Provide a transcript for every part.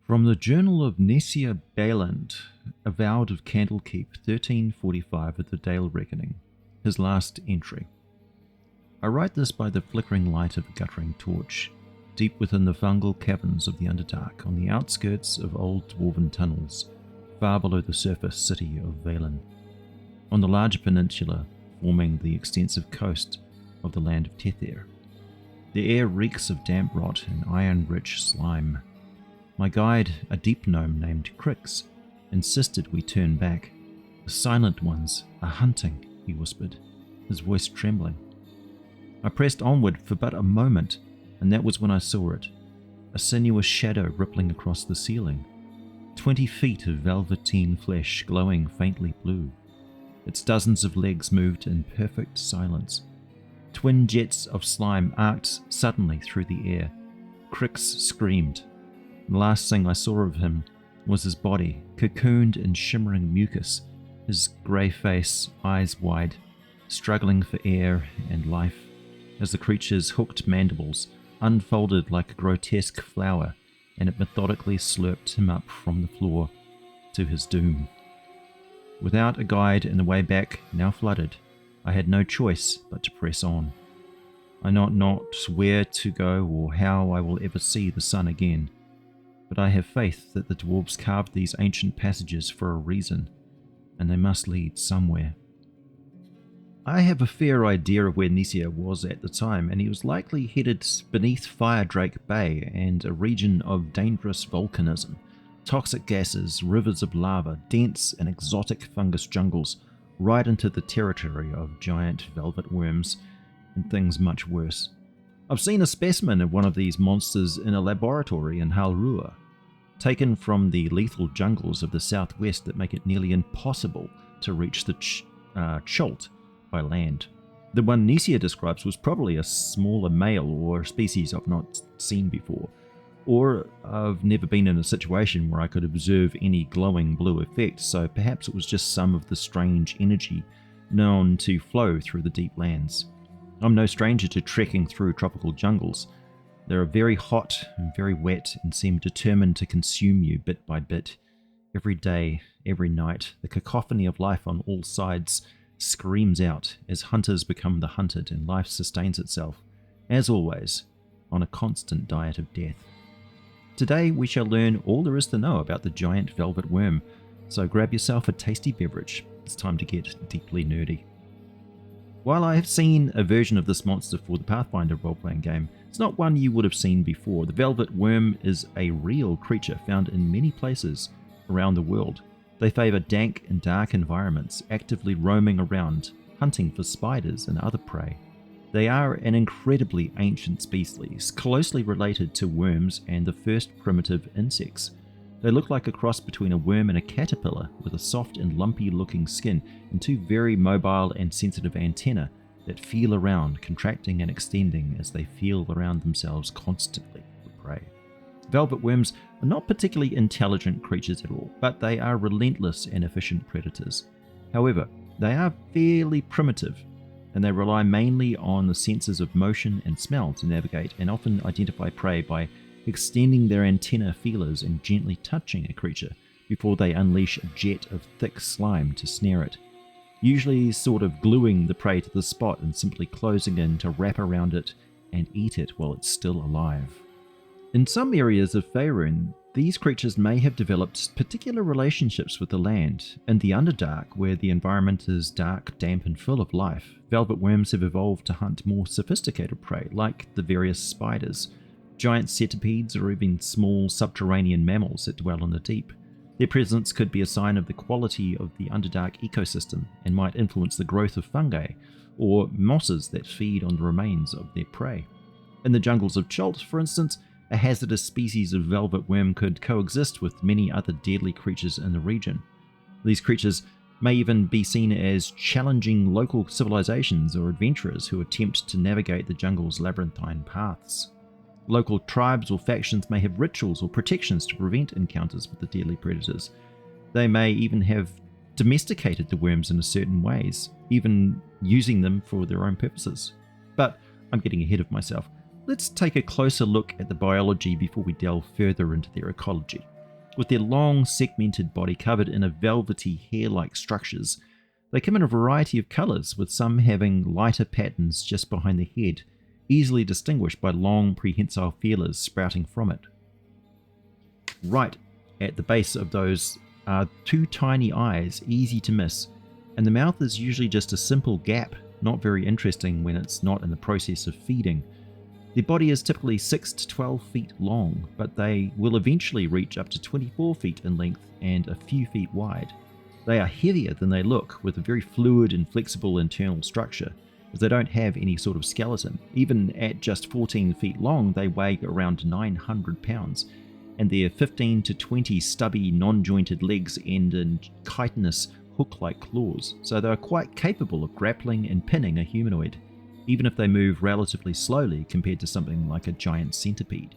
From the Journal of Nessia Bayland, avowed of Candlekeep, 1345 of the Dale Reckoning, his last entry. I write this by the flickering light of a guttering torch, deep within the fungal caverns of the Underdark, on the outskirts of old dwarven tunnels, far below the surface city of Valen, on the larger peninsula forming the extensive coast of the land of Tether. The air reeks of damp rot and iron-rich slime. My guide, a deep gnome named Crix, insisted we turn back. The silent ones are hunting, he whispered, his voice trembling. I pressed onward for but a moment, and that was when I saw it, a sinuous shadow rippling across the ceiling, 20 feet of velveteen flesh glowing faintly blue. Its dozens of legs moved in perfect silence. Twin jets of slime arced suddenly through the air. Crix screamed. The last thing I saw of him was his body, cocooned in shimmering mucus, his grey face, eyes wide, struggling for air and life, as the creature's hooked mandibles unfolded like a grotesque flower, and it methodically slurped him up from the floor to his doom. Without a guide and the way back now flooded, I had no choice but to press on. I know not where to go or how I will ever see the sun again, but I have faith that the dwarves carved these ancient passages for a reason, and they must lead somewhere. I have a fair idea of where Nessia was at the time, and he was likely headed beneath Firedrake Bay and a region of dangerous volcanism, toxic gases, rivers of lava, dense and exotic fungus jungles, right into the territory of giant velvet worms and things much worse. I've seen a specimen of one of these monsters in a laboratory in Halrua, taken from the lethal jungles of the southwest that make it nearly impossible to reach the Cholt by land. The one Nessia describes was probably a smaller male or a species I've not seen before, or I've never been in a situation where I could observe any glowing blue effect, so perhaps it was just some of the strange energy known to flow through the deep lands. I'm no stranger to trekking through tropical jungles. They are very hot and very wet and seem determined to consume you bit by bit. Every day, every night, the cacophony of life on all sides screams out as hunters become the hunted and life sustains itself, as always, on a constant diet of death. Today we shall learn all there is to know about the giant velvet worm, so grab yourself a tasty beverage. It's time to get deeply nerdy. While I have seen a version of this monster for the Pathfinder role-playing game, it's not one you would have seen before. The velvet worm is a real creature found in many places around the world. They favour dank and dark environments, actively roaming around, hunting for spiders and other prey. They are an incredibly ancient species, closely related to worms and the first primitive insects. They look like a cross between a worm and a caterpillar, with a soft and lumpy looking skin and two very mobile and sensitive antennae that feel around, contracting and extending as they feel around themselves constantly for prey. Velvet worms are not particularly intelligent creatures at all, but they are relentless and efficient predators. However, they are fairly primitive, and they rely mainly on the senses of motion and smell to navigate and often identify prey by extending their antenna feelers and gently touching a creature before they unleash a jet of thick slime to snare it, usually sort of gluing the prey to the spot and simply closing in to wrap around it and eat it while it's still alive. In some areas of Faerun, these creatures may have developed particular relationships with the land. In the Underdark, where the environment is dark, damp and full of life, velvet worms have evolved to hunt more sophisticated prey, like the various spiders, giant centipedes, or even small subterranean mammals that dwell in the deep. Their presence could be a sign of the quality of the Underdark ecosystem and might influence the growth of fungi or mosses that feed on the remains of their prey. In the jungles of Cholt, for instance, a hazardous species of velvet worm could coexist with many other deadly creatures in the region. These creatures may even be seen as challenging local civilizations or adventurers who attempt to navigate the jungle's labyrinthine paths. Local tribes or factions may have rituals or protections to prevent encounters with the deadly predators. They may even have domesticated the worms in certain ways, even using them for their own purposes. But I'm getting ahead of myself. Let's take a closer look at the biology before we delve further into their ecology. With their long, segmented body covered in a velvety hair-like structures, they come in a variety of colours, with some having lighter patterns just behind the head, easily distinguished by long, prehensile feelers sprouting from it. Right at the base of those are two tiny eyes, easy to miss, and the mouth is usually just a simple gap, not very interesting when it's not in the process of feeding. Their body is typically 6 to 12 feet long, but they will eventually reach up to 24 feet in length and a few feet wide. They are heavier than they look, with a very fluid and flexible internal structure, as they don't have any sort of skeleton. Even at just 14 feet long, they weigh around 900 pounds, and their 15 to 20 stubby, non-jointed legs end in chitinous, hook-like claws, so they are quite capable of grappling and pinning a humanoid, even if they move relatively slowly compared to something like a giant centipede.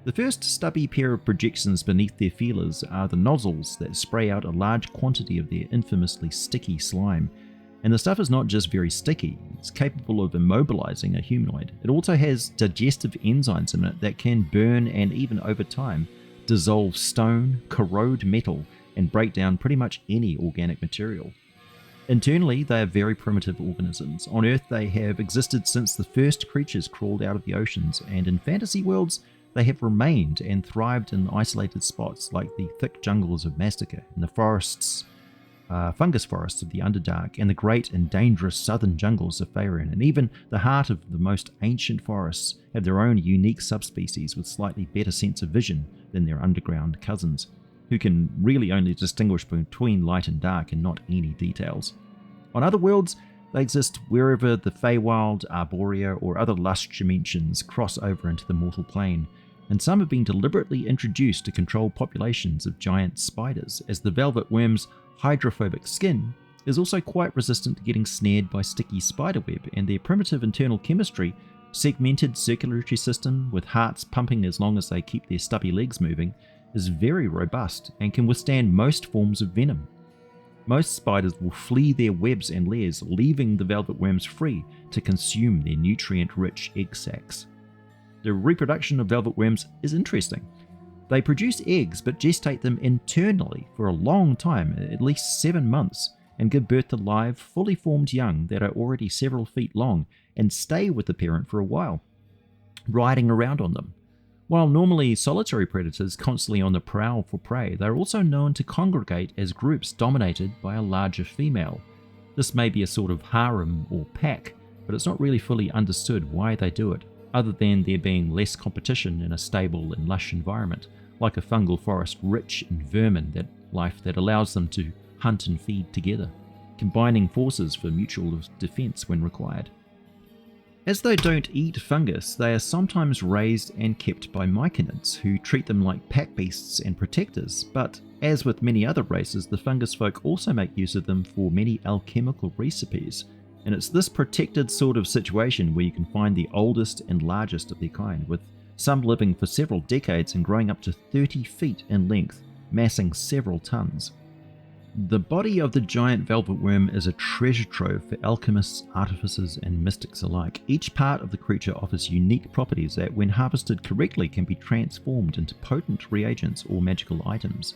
The first stubby pair of projections beneath their feelers are the nozzles that spray out a large quantity of their infamously sticky slime. And the stuff is not just very sticky, it's capable of immobilizing a humanoid. It also has digestive enzymes in it that can burn and even over time dissolve stone, corrode metal, and break down pretty much any organic material. Internally, they are very primitive organisms. On Earth, they have existed since the first creatures crawled out of the oceans, and in fantasy worlds, they have remained and thrived in isolated spots like the thick jungles of Mastica and the fungus forests of the Underdark, and the great and dangerous southern jungles of Faerun, and even the heart of the most ancient forests have their own unique subspecies with slightly better sense of vision than their underground cousins, who can really only distinguish between light and dark and not any details. On other worlds, they exist wherever the Feywild, Arborea, or other lush dimensions cross over into the mortal plane, and some have been deliberately introduced to control populations of giant spiders, as the velvet worm's hydrophobic skin is also quite resistant to getting snared by sticky spiderweb, and their primitive internal chemistry, segmented circulatory system with hearts pumping as long as they keep their stubby legs moving, is very robust and can withstand most forms of venom. Most spiders will flee their webs and lairs, leaving the velvet worms free to consume their nutrient-rich egg sacs. The reproduction of velvet worms is interesting. They produce eggs but gestate them internally for a long time, at least 7 months, and give birth to live, fully formed young that are already several feet long and stay with the parent for a while, riding around on them. While normally solitary predators constantly on the prowl for prey, they are also known to congregate as groups dominated by a larger female. This may be a sort of harem or pack, but it's not really fully understood why they do it, other than there being less competition in a stable and lush environment, like a fungal forest rich in vermin that allows them to hunt and feed together, combining forces for mutual defense when required. As they don't eat fungus, they are sometimes raised and kept by myconids, who treat them like pack beasts and protectors, but as with many other races, the fungus folk also make use of them for many alchemical recipes, and it's this protected sort of situation where you can find the oldest and largest of their kind, with some living for several decades and growing up to 30 feet in length, massing several tons. The body of the giant velvet worm is a treasure trove for alchemists, artificers, and mystics alike. Each part of the creature offers unique properties that, when harvested correctly, can be transformed into potent reagents or magical items.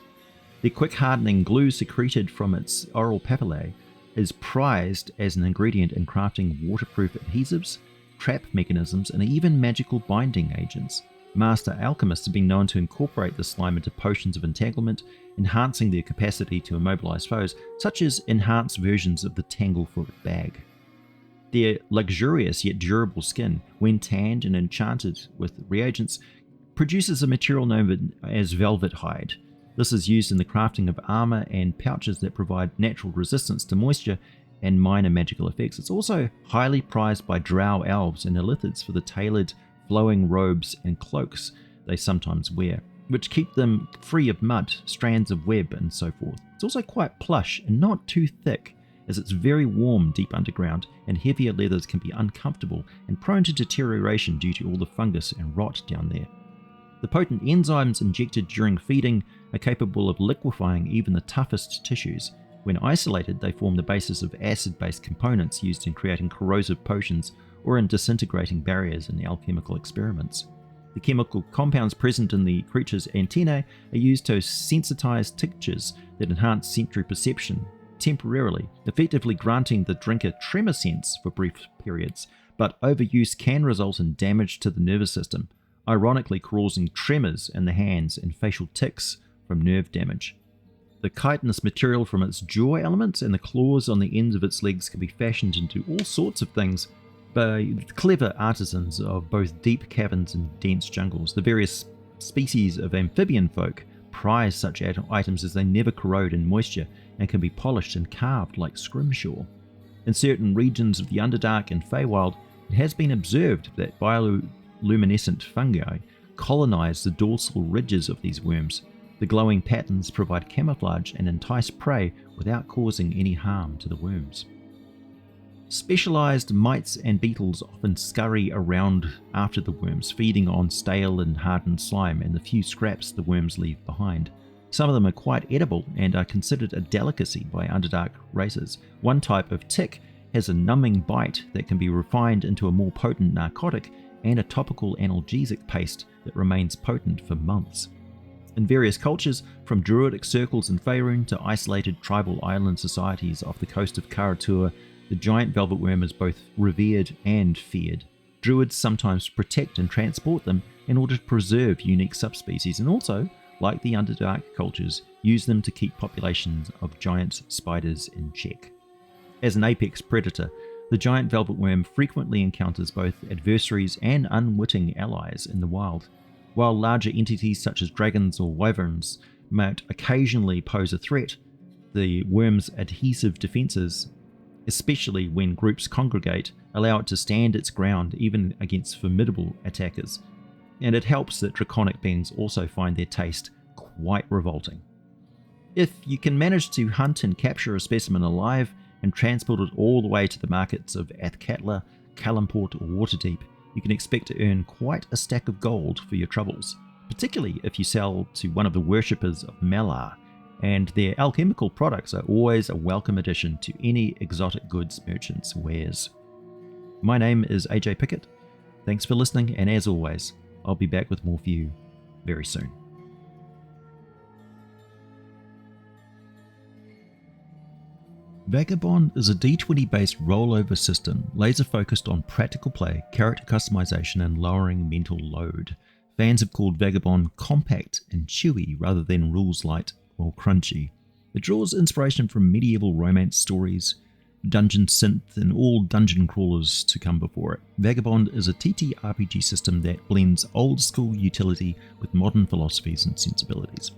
The quick hardening glue secreted from its oral papillae is prized as an ingredient in crafting waterproof adhesives, trap mechanisms, and even magical binding agents. Master alchemists have been known to incorporate the slime into potions of entanglement, enhancing their capacity to immobilize foes, such as enhanced versions of the Tanglefoot bag. Their luxurious yet durable skin, when tanned and enchanted with reagents, produces a material known as velvet hide. This is used in the crafting of armor and pouches that provide natural resistance to moisture and minor magical effects. It's also highly prized by drow elves and illithids for the tailored flowing robes and cloaks they sometimes wear, which keep them free of mud, strands of web, and so forth. It's also quite plush and not too thick, as it's very warm deep underground, and heavier leathers can be uncomfortable and prone to deterioration due to all the fungus and rot down there. The potent enzymes injected during feeding are capable of liquefying even the toughest tissues. When isolated, they form the basis of acid-based components used in creating corrosive potions or in disintegrating barriers in alchemical experiments. The chemical compounds present in the creature's antennae are used to sensitize tinctures that enhance sensory perception temporarily, effectively granting the drinker tremor sense for brief periods, but overuse can result in damage to the nervous system, ironically causing tremors in the hands and facial tics from nerve damage. The chitinous material from its jaw elements and the claws on the ends of its legs can be fashioned into all sorts of things by clever artisans of both deep caverns and dense jungles. The various species of amphibian folk prize such items as they never corrode in moisture and can be polished and carved like scrimshaw. In certain regions of the Underdark and Feywild, it has been observed that bioluminescent fungi colonize the dorsal ridges of these worms. The glowing patterns provide camouflage and entice prey without causing any harm to the worms. Specialized mites and beetles often scurry around after the worms, feeding on stale and hardened slime and the few scraps the worms leave behind. Some of them are quite edible and are considered a delicacy by Underdark races. One type of tick has a numbing bite that can be refined into a more potent narcotic and a topical analgesic paste that remains potent for months. In various cultures, from druidic circles in Faerun to isolated tribal island societies off the coast of Karatur, the giant velvet worm is both revered and feared. Druids sometimes protect and transport them in order to preserve unique subspecies, and also, like the Underdark cultures, use them to keep populations of giant spiders in check. As an apex predator, the giant velvet worm frequently encounters both adversaries and unwitting allies in the wild. While larger entities such as dragons or wyverns might occasionally pose a threat, the worm's adhesive defenses, especially when groups congregate, allow it to stand its ground even against formidable attackers. And it helps that draconic beings also find their taste quite revolting. If you can manage to hunt and capture a specimen alive and transport it all the way to the markets of Athkatla, Kalamport or Waterdeep, you can expect to earn quite a stack of gold for your troubles, particularly if you sell to one of the worshippers of Malar, and their alchemical products are always a welcome addition to any exotic goods merchant's wares. My name is AJ Pickett. Thanks for listening, and as always, I'll be back with more for you very soon. Vagabond is a D20 based rollover system laser focused on practical play, character customization and lowering mental load. Fans have called Vagabond compact and chewy rather than rules light or crunchy. It draws inspiration from medieval romance stories, dungeon synth and all dungeon crawlers to come before it. Vagabond is a TTRPG system that blends old school utility with modern philosophies and sensibilities.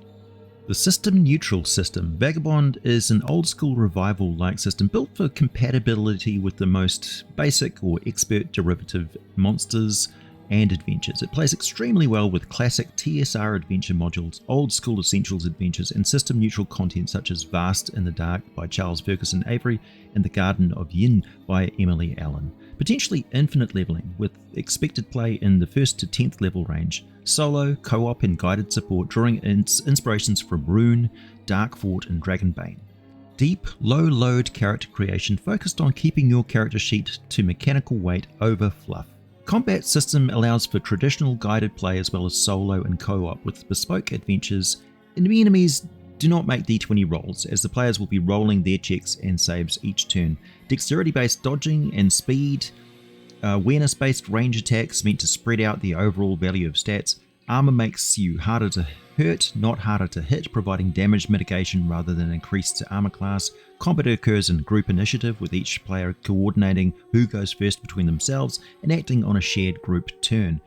The system-neutral system, Vagabond is an old-school revival-like system built for compatibility with the most basic or expert derivative monsters and adventures. It plays extremely well with classic TSR adventure modules, old-school essentials adventures, and system-neutral content such as Vast in the Dark by Charles Ferguson Avery and The Garden of Yin by Emily Allen. Potentially infinite leveling, with expected play in the 1st to 10th level range. Solo, co-op and guided support, drawing inspirations from Rune, Darkfort and Dragonbane. Deep, low-load character creation focused on keeping your character sheet to mechanical weight over fluff. Combat system allows for traditional guided play as well as solo and co-op with bespoke adventures. Enemy enemies do not make d20 rolls, as the players will be rolling their checks and saves each turn. Dexterity-based dodging and speed, awareness-based range attacks meant to spread out the overall value of stats. Armor makes you harder to hurt, not harder to hit, providing damage mitigation rather than increase to armor class. Combat occurs in group initiative, with each player coordinating who goes first between themselves and acting on a shared group turn.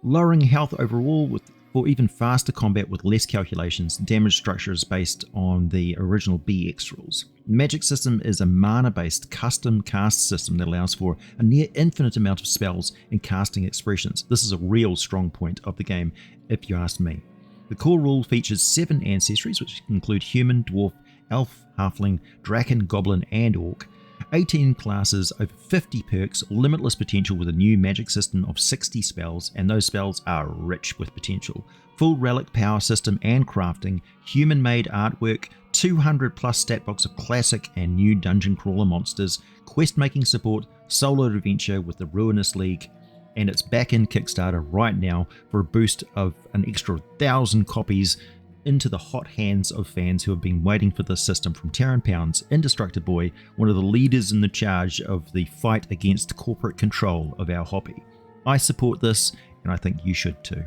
Lowering health overall for even faster combat with less calculations. Damage structure is based on the original BX rules. The magic system is a mana-based custom cast system that allows for a near infinite amount of spells and casting expressions. This is a real strong point of the game, if you ask me. The core rule features 7 ancestries, which include human, dwarf, elf, halfling, draken, goblin, and orc. 18 classes, over 50 perks, limitless potential with a new magic system of 60 spells, and those spells are rich with potential. Full relic power system and crafting, human-made artwork, 200 plus stat box of classic and new dungeon crawler monsters, quest-making support, solo adventure with the Ruinous League, and it's back in Kickstarter right now for a boost of an extra 1,000 copies into the hot hands of fans who have been waiting for this system from Terran Pounds, Indestructible Boy, one of the leaders in the charge of the fight against corporate control of our hobby. I support this, and I think you should too.